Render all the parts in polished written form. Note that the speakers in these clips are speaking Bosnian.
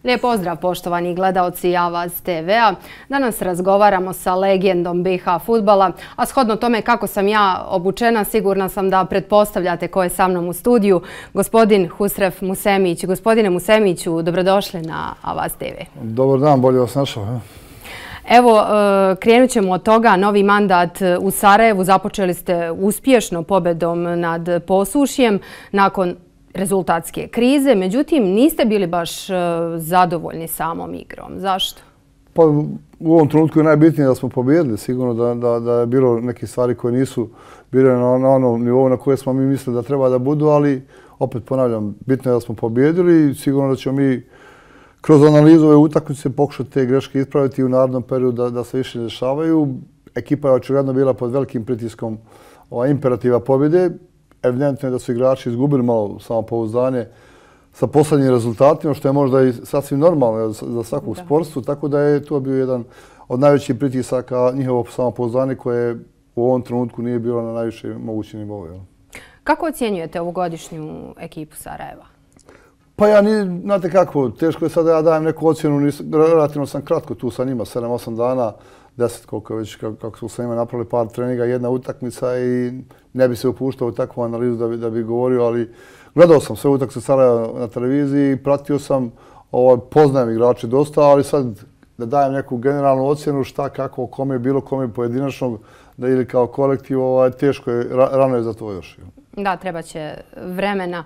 Lijep pozdrav poštovani gledaoci Avaz TV-a. Danas razgovaramo sa legendom BiH fudbala, a shodno tome kako sam ja obučena, sigurna sam da pretpostavljate ko je sa mnom u studiju, gospodin Husref Musemić. Gospodine Musemiću, dobrodošli na Avaz TV. Dobar dan, bolje vas našao. Evo, krenut ćemo od toga. Novi mandat u Sarajevu započeli ste uspješno pobjedom nad Posušjem nakon rezultatske krize. Međutim, niste bili baš zadovoljni samom igrom. Zašto? Pa u ovom trenutku je najbitnije da smo pobjedili. Sigurno da je bilo neke stvari koje nisu bile na onom nivou na koje smo mi mislili da treba da budu, ali opet ponavljam, bitno je da smo pobjedili i sigurno da ćemo mi kroz analizu ove utakmice pokušati te greške ispraviti u narednom periodu da se više ne dešavaju. Ekipa je očigledno bila pod velikim pritiskom imperativa pobjede. Evidentno je da su igrači izgubili malo samopouzdanje sa posljednjim rezultatima, što je možda i sasvim normalno za svakog sportstu, tako da je to bio jedan od najvećih pritisaka njihovo samopouzdanje koje u ovom trenutku nije bilo na najviše mogućem nivou. Kako ocjenjujete ovogodišnju ekipu Sarajeva? Pa ja, znate kako, teško je sada ja dajem neku ocjenu, relativno sam kratko tu sa njima, 7-8 dana, 10 koliko već, kako smo sa njima napravili par treninga, jedna utakmica i ne bi se upuštao u takvu analizu da bi govorio, ali gledao sam sve utakmice Sarajeva na televiziji, pratio sam, poznajem igrače dosta, ali sad da dajem neku generalnu ocjenu šta, kako, kome je bilo, kome je pojedinačnog ili kao kolektiv, teško je, rano je za to još. Da, treba će vremena.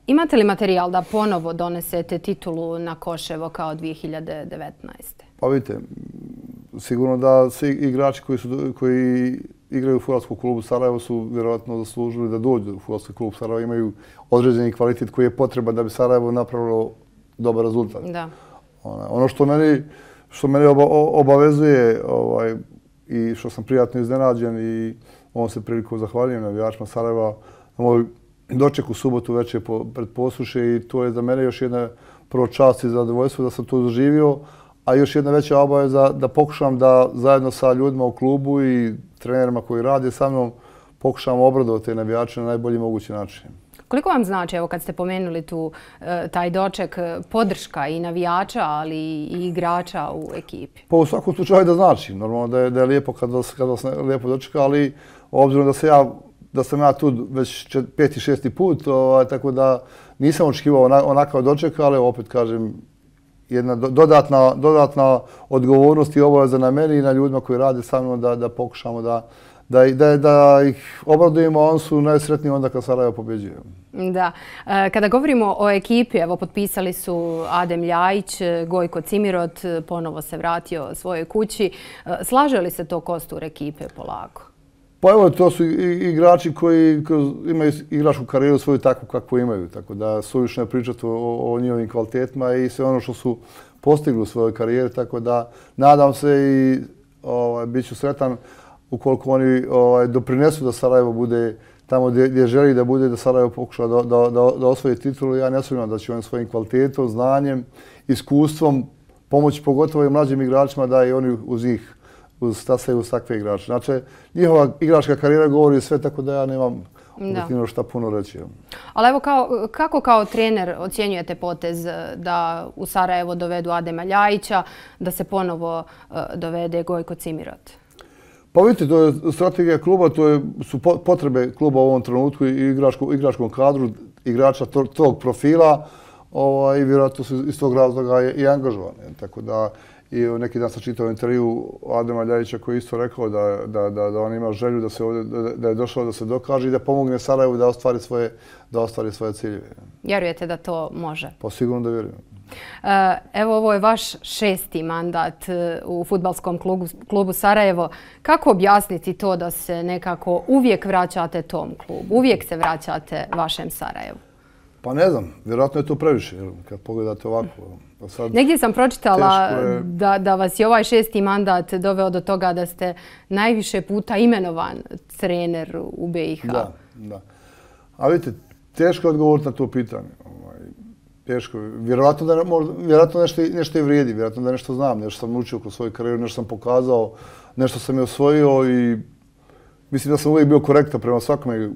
Imate li materijal da ponovo donesete titulu na Koševo kao 2019. Pa vidite, sigurno da svi igrači koji igraju u fudbalskom klubu Sarajevo su vjerojatno zaslužili da dođu u fudbalski klub Sarajevo, imaju određeni kvalitet koji je potreban da bi Sarajevo napravilo dobar rezultat. Ono što mene obavezuje i što sam prijatno iznenađen i ovom se priliku zahvaljujem navijačima Sarajeva na moj doček u subotu večer pred Posušje i to je za mene još jedna prvo čast i zadovoljstvo da sam to doživio, a još jedna veća obaveza da pokušam da zajedno sa ljudima u klubu i trenerima koji rade sa mnom pokušam obradovati te navijače na najbolji mogući način. Koliko vam znači, evo kad ste pomenuli tu taj doček, podrška i navijača, ali i igrača u ekipi? Pa u svakom slučaju da znači. Normalno da je lijepo kad vas lijepo dočeka, ali obzirom da sam ja tu već 5. i 6. put, tako da nisam očekivao onakav doček, ali opet kažem, jedna dodatna odgovornost i obaveza na meni i na ljudima koji rade sa mnom da pokušamo da ih obradujemo, a oni su najsretniji onda kad Sarajevo pobjeđuje. Da. Kada govorimo o ekipi, evo potpisali su Adem Ljajić, Gojko Cimirot, ponovo se vratio svojoj kući. Slaže li se to kostur ekipe polako? Pa evo, to su igrači koji imaju igračku karijeru svoju takvu kakvu imaju, tako da suvišno je pričati o njihovim kvalitetima i sve ono što su postigli u svojoj karijeri, tako da nadam se i bit ću sretan ukoliko oni doprinesu da Sarajevo bude tamo gdje želi da bude, da Sarajevo pokuša da osvoji titulu. Ja ne sumnjam da će oni svojim kvalitetom, znanjem, iskustvom pomoći pogotovo i mlađim igračima da i oni uz njih stasaju uz takve igrače. Znači, njihova igračka karijera govori sve, tako da ja nemam objektivno šta puno reći. Ali evo, kako kao trener ocjenjujete potez da u Sarajevo dovedu Adema Ljajića, da se ponovo dovede Gojko Cimirot? Pa vidite, to je strategija kluba, su potrebe kluba u ovom trenutku i igračkom kadru, igrača tog profila i vjerojatno su iz tog razloga i angažovani. Tako da i neki dan sam čitao intervju Adema Ljajića koji je isto rekao da on ima želju da je došao da se dokaže i da pomogne Sarajevu da ostvari svoje ciljeve. Vjerujete da to može? Pa sigurno da vjerujem. Evo, ovo je vaš 6. mandat u fudbalskom klubu Sarajevo. Kako objasniti to da se nekako uvijek vraćate tom klubu? Uvijek se vraćate vašem Sarajevu? Pa ne znam, vjerojatno je to previše kad pogledate ovako. Negdje sam pročitala da vas je ovaj 6. mandat doveo do toga da ste najviše puta imenovan trener u BiH. Da. A vidite, teško je odgovoriti na to pitanje. Teško je. Vjerojatno nešto i vrijedi, vjerojatno da nešto znam, nešto sam učio kroz svoju karijeru, nešto sam pokazao, nešto sam je osvojio i mislim da sam uvijek bio korektan prema svakome,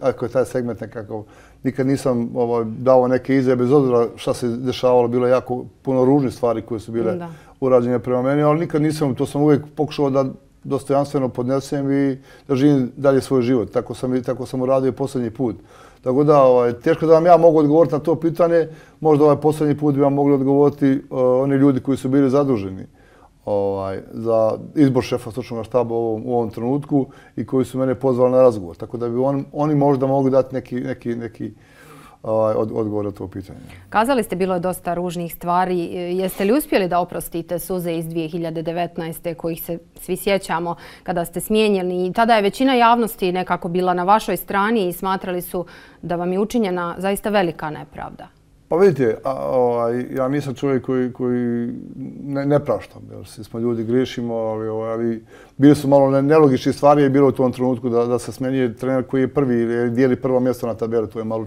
ako je taj segment nekako. Nikad nisam dao neke izjave, bez obzira šta se dešavalo, bilo je jako puno ružnih stvari koje su bile urađene prema meni, ali nikad nisam, to sam uvijek pokušao da dostojanstveno podnesem i da živim dalje svoj život. Tako sam uradio posljednji put. Tako da, teško da vam ja mogu odgovoriti na to pitanje, možda posljednji put bi vam mogli odgovoriti oni ljudi koji su bili zaduženi za izbor šefa stručnog štaba u ovom trenutku i koji su mene pozvali na razgovor. Tako da bi oni možda mogli dati neki odgovor na to pitanje. Kazali ste, bilo je dosta ružnih stvari. Jeste li uspjeli da oprostite suze iz 2019. kojih se svi sjećamo kada ste smijenjeni? I tada je većina javnosti nekako bila na vašoj strani i smatrali su da vam je učinjena zaista velika nepravda. Pa vidite, ja nisam čovjek koji ne praštam. Svi smo ljudi, griješimo, ali bili su malo nelogični stvari je bilo u tom trenutku da se smenjuje trener koji je prvi, dijeli prvo mjesto na tabeli. To je malo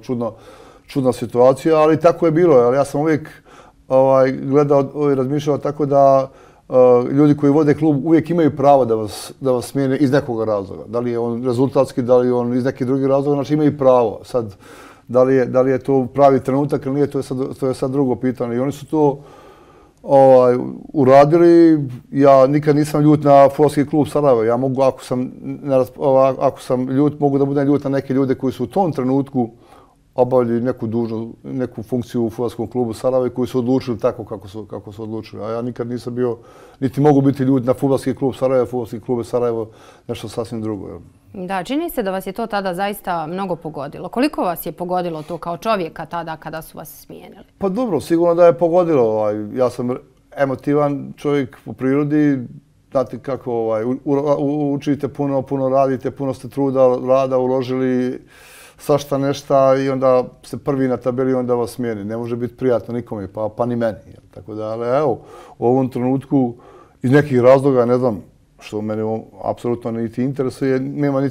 čudna situacija, ali tako je bilo. Ja sam uvijek gledao i razmišljao tako da ljudi koji vode klub uvijek imaju pravo da vas smijene iz nekog razloga. Da li je on rezultatski, da li je on iz nekih drugih razloga, znači imaju pravo. Sad, da li je to pravi trenutak ili nije, to je sad drugo pitanje. I oni su to uradili. Ja nikad nisam ljut na Fudbalski klub Sarajevo. Ja mogu, ako sam ljut, mogu da budem ljut na neke ljude koji su u tom trenutku obavljali neku funkciju u Fudbalskom klubu Sarajevo i koji su odlučili tako kako su odlučili. A ja nikad nisam bio, niti mogu biti ljut na Fudbalski klub Sarajevo, Fudbalski klub Sarajevo, nešto sasvim drugo. Da, čini se da vas je to tada zaista mnogo pogodilo. Koliko vas je pogodilo to kao čovjeka tada kada su vas smijenili? Pa dobro, sigurno da je pogodilo. Ja sam emotivan čovjek po prirodi. Znate kako, učite puno radite, puno ste truda, rada uložili, svašta nešta i onda ste prvi na tabeli i onda vas smijeni. Ne može biti prijatno nikome, pa ni meni. Tako da, ali evo, u ovom trenutku iz nekih razloga, ne znam, što mene apsolutno niti interesuje, nema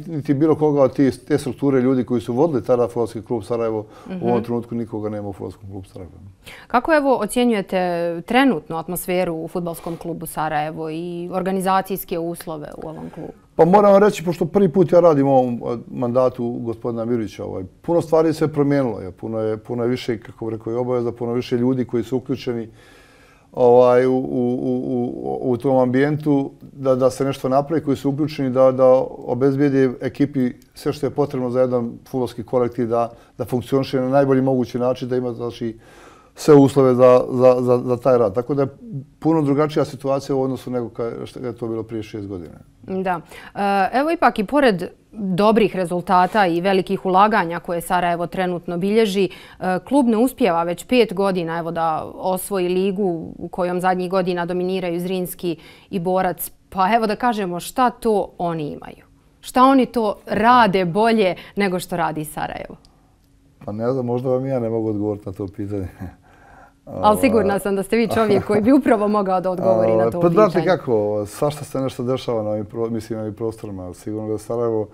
niti bilo koga od te strukture ljudi koji su vodili tada Fudbalski klub Sarajevo, u ovom trenutku nikoga nema u Fudbalskom klubu Sarajevo. Kako ocjenjujete trenutnu atmosferu u Fudbalskom klubu Sarajevo i organizacijske uslove u ovom klubu? Pa moram vam reći, pošto prvi put ja radim u ovom mandatu gospodina Mirovića, puno stvari se promijenilo. Puno je više, kako bih rekao, obaveza, puno više ljudi koji su uključeni u tom ambijentu da se nešto napravi, koji su uključeni da obezbijede ekipi sve što je potrebno za jedan fudbalski kolektiv da funkcioniše na najbolji mogući način, da ima sve uslove za taj rad. Tako da je puno drugačija situacija u odnosu nego što je to bilo prije 6 godina. Da. Evo ipak i pored dobrih rezultata i velikih ulaganja koje Sarajevo trenutno bilježi, klub ne uspijeva već 5 godina da osvoji ligu u kojom zadnjih godina dominiraju Zrinski i Borac. Pa evo da kažemo šta to oni imaju. Šta oni to rade bolje nego što radi Sarajevo? Pa ne znam, možda vam ja ne mogu odgovoriti na to pitanje. Ali sigurna sam da ste vi čovjek koji bi upravo mogao da odgovori na to pitanje. Pa znate kako, svašta se nešto dešava na ovim prostorima. Sigurno da Sarajevo,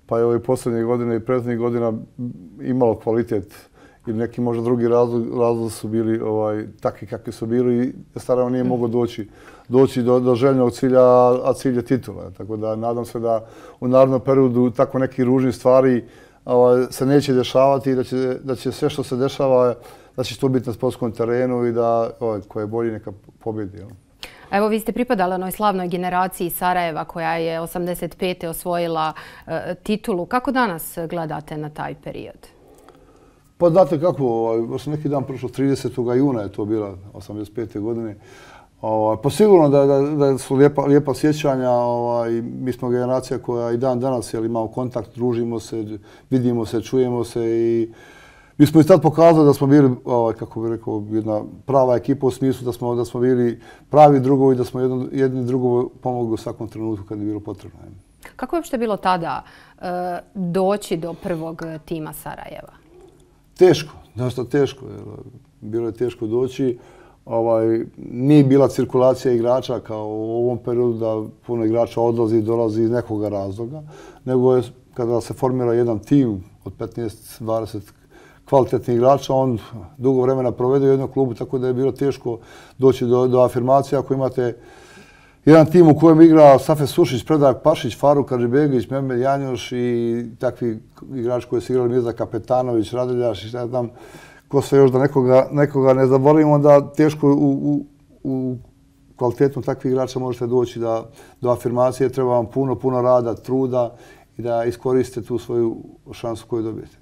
pa i ove posljednje godine i prethodnih godina imalo kvalitet ili neki možda drugi razlog su bili takvi kakvi su bili i Sarajevo nije moglo doći do željnog cilja, a cilj je titula. Tako da nadam se da u narednom periodu tako neki ružni stvari se neće dešavati i da će sve što se dešava da će to biti na sportskom terenu i da ko je bolji neka pobjedi. Evo, vi ste pripadali onoj slavnoj generaciji Sarajeva koja je 85. osvojila titulu. Kako danas gledate na taj period? Pa znate kako, sam neki dan prošlo 30. juna je to bila 85. godine. Pa sigurno da su lijepa sjećanja. Mi smo generacija koja i dan danas imamo kontakt, družimo se, vidimo se, čujemo se i mi smo i tad pokazali da smo bili, kako bih rekao, jedna prava ekipa u smislu da smo bili pravi drugovi, da smo jedni drugovi pomogli u svakom trenutku kad je bilo potrebno. Kako je uopšte bilo tada doći do prvog tima Sarajeva? Teško, dosta teško. Bilo je teško doći. Nije bila cirkulacija igrača kao u ovom periodu da puno igrača odlazi i dolazi iz nekoga razloga, nego je kada se formira jedan tim od 15-20 kvalitetnih igrača, on dugo vremena provede u jednom klubu, tako da je bilo teško doći do afirmacije ako imate jedan tim u kojem igra Safet Sušić, Predrag Pašić, Faruk Adžibegović, Mehmed Janjoš i takvi igrači koji su igrali Mirza Kapetanović, Radeljaš i ne znam ko sve još da nekoga ne zaboravimo, onda teško u kvalitetom takvih igrača možete doći do afirmacije. Treba vam puno rada, truda i da iskoristite tu svoju šansu koju dobijete.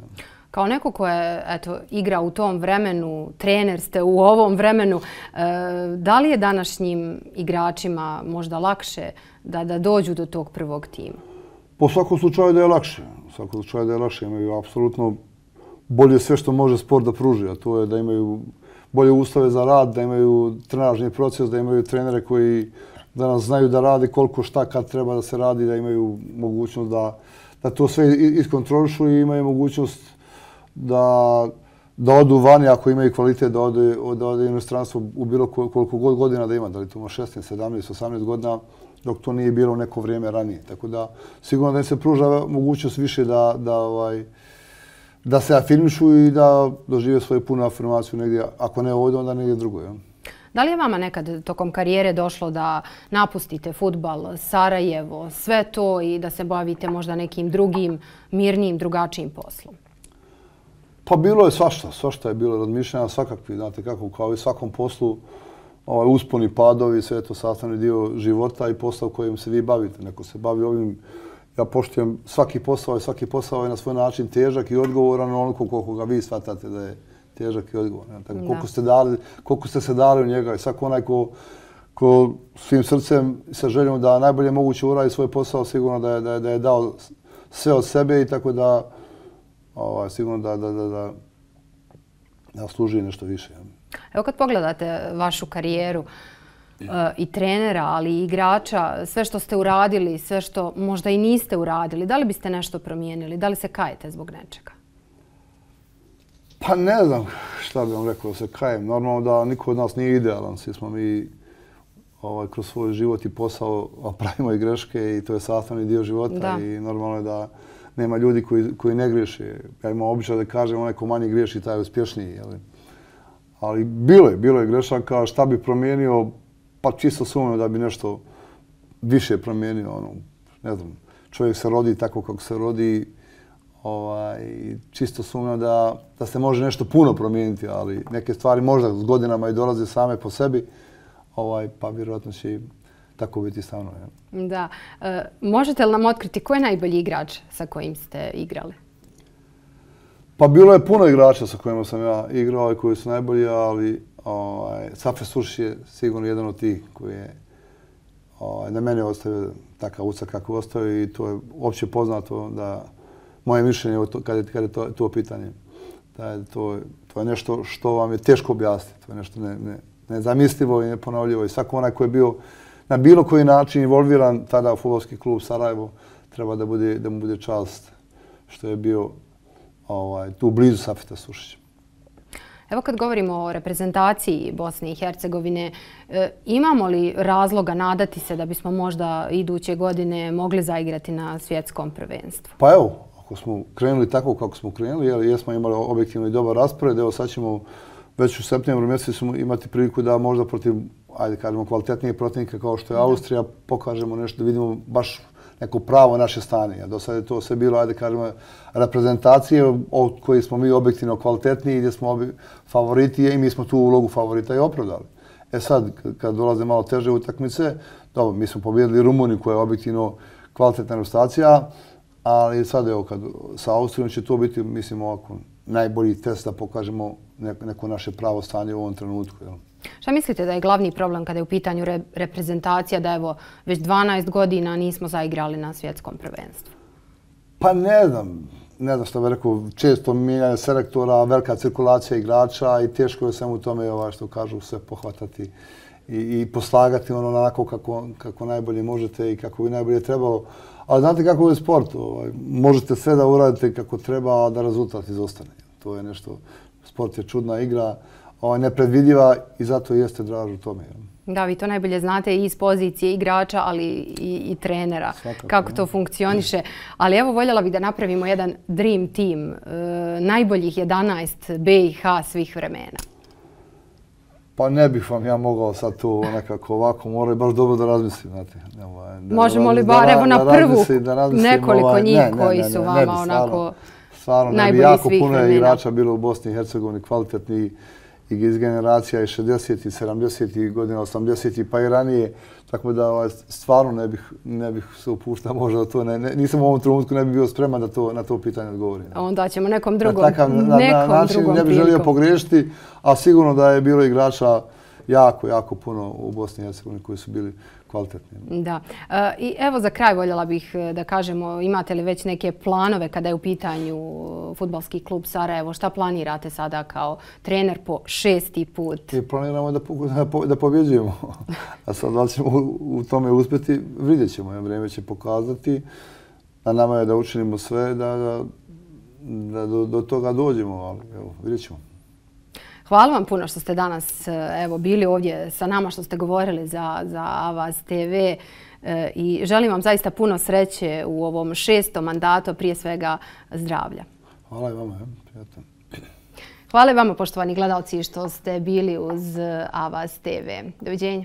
Kao neko ko je igra u tom vremenu, trener ste u ovom vremenu, da li je današnjim igračima možda lakše da dođu do tog prvog tima? Po svakom slučaju da je lakše. U svakom slučaju da je lakše. Imaju apsolutno bolje sve što može sport da pruži, a to je da imaju bolje uslove za rad, da imaju trenažni proces, da imaju trenere koji danas znaju da rade koliko šta kad treba da se radi, da imaju mogućnost da to sve iskontrolišu i imaju mogućnost da odu vani ako imaju kvalitet, da ode inostranstvo u bilo koliko god godina da ima, da li to ima 16, 17, 18 godina, dok to nije bilo neko vrijeme ranije. Tako da sigurno da im se pruža mogućnost više da se afirmišu i da dožive svoju punu afirmaciju negdje, ako ne ovdje, onda negdje drugo. Da li je vama nekad tokom karijere došlo da napustite fudbal, Sarajevo, sve to i da se bavite možda nekim drugim, mirnijim, drugačijim poslom? Pa bilo je svašta je bilo razmišljanja, svakakvi, znate kako, kao i svakom poslu, usponi, padovi, sve je to sastavni dio života i posla kojim se vi bavite. Neko se bavi ovim, ja poštujem svaki posao je na svoj način težak i odgovoran onoliko koliko ga vi shvatate da je težak i odgovoran. Tako, koliko ste se dali u njega i svako onaj ko svim srcem i sa željom da najbolje moguće uradi svoj posao, sigurno da je dao sve od sebe i tako da sigurno da služi nešto više. Evo kad pogledate vašu karijeru i trenera, ali i igrača, sve što ste uradili, sve što možda i niste uradili, da li biste nešto promijenili? Da li se kajete zbog nečega? Pa ne znam šta bih vam rekao da se kajem. Normalno da niko od nas nije idealan. Svi smo mi kroz svoj život i posao pravimo i greške i to je sastavni dio života i normalno je da nema ljudi koji ne griješe. Ja imam običaj da kažem onaj ko manje griješi, taj je uspješniji. Ali bilo je grešaka. Šta bi promijenio? Pa čisto sumnjam da bi nešto više promijenio. Ne znam, čovjek se rodi tako kako se rodi. Čisto sumnjam da se može nešto puno promijeniti, ali neke stvari možda s godinama i dolaze same po sebi, pa vjerojatno će tako biti stavno. Da. Možete li nam otkriti ko je najbolji igrač sa kojim ste igrali? Pa bilo je puno igrača sa kojima sam ja igrao i koji su najbolji, ali Safet Sušić je sigurno jedan od tih koji je na mene ostavio takav utisak kako ostavio i to je opće poznato da moje mišljenje kad je to pitanje. To je nešto što vam je teško objasniti. To je nešto nezamislivo i neponovljivo. I svako onaj koji je bio na bilo koji način involviran tada u fudbalski klub Sarajevo treba da mu bude čast što je bio tu blizu Safeta Sušića. Evo kad govorimo o reprezentaciji Bosne i Hercegovine, imamo li razloga nadati se da bismo možda iduće godine mogli zaigrati na svjetskom prvenstvu? Pa evo, ako smo krenuli tako kako smo krenuli, jesmo imali objektivno i dobar raspored, evo sad ćemo već u septembru mjesecu imati priliku da možda protiv, ajde kažemo, kvalitetnijih protivnika kao što je Austrija, pokažemo nešto da vidimo baš neko pravo naše stanje. Do sada je to sve bilo, ajde kažemo, reprezentacije od koje smo mi objektivno kvalitetniji, gdje smo favoriti i mi smo tu ulogu favorita i opravdali. Sad, kad dolaze malo teže utakmice, dobro, mi smo pobjedili Rumuniju koja je objektivno kvalitetna reprezentacija, ali sad evo, sa Austrijom će to biti, mislim, ovako, najbolji test da pokažemo neko naše pravo stanje u ovom trenutku. Šta mislite da je glavni problem kada je u pitanju reprezentacija, da evo već 12 godina nismo zaigrali na svjetskom prvenstvu? Pa ne znam što bih rekao, često mijenjanje selektora, velika cirkulacija igrača i teško je samo u tome, što kažu, sve pohvatati i poslagati onako kako najbolje možete i kako bi najbolje trebalo. Ali znate kako je sport, možete sve da uradite kako treba, a da rezultat izostane. To je nešto, sport je čudna igra, nepredvidiva i zato jeste draž u tome. Da, vi to najbolje znate i iz pozicije igrača, ali i trenera, kako to funkcioniše. Ali evo, voljela bih da napravimo jedan dream team, najboljih 11 BiH svih vremena. Pa ne bih vam ja mogao sad to nekako ovako, moraju baš dobro da razmislim, znate. Možemo li bar evo na prvu nekoliko njih koji su vama onako najbolji jako svih puno je vremena? igrača bilo u Bosni i Hercegovini, kvalitetni iz generacija i 60-ih, 70-ih godina, 80-ih pa i ranije. Tako da stvarno ne bih se upuštao možda da to nisam u ovom trenutku ne bih bio spreman da na to pitanje odgovorim. Onda ćemo nekom drugom prilikom. Ne bih želio pogriješiti, a sigurno da je bilo igrača jako puno u Bosni i Hercegovini koji su bili kvalitetni. Da. I evo za kraj voljela bih da kažemo, imate li već neke planove kada je u pitanju Fudbalski klub Sarajevo? Šta planirate sada kao trener po 6. put? I planiramo da pobjeđujemo. A sad da li ćemo u tome uspjeti, vidjet ćemo. Vrijeme će pokazati. A nama je da učinimo sve da do toga dođemo, ali evo, vidjet ćemo. Hvala vam puno što ste danas bili ovdje sa nama, što ste govorili za Avaz TV i želim vam zaista puno sreće u ovom 6. mandatu, prije svega zdravlja. Hvala i vama. Prijatno. Hvala i vama, poštovani gledalci, što ste bili uz Avaz TV. Doviđenja.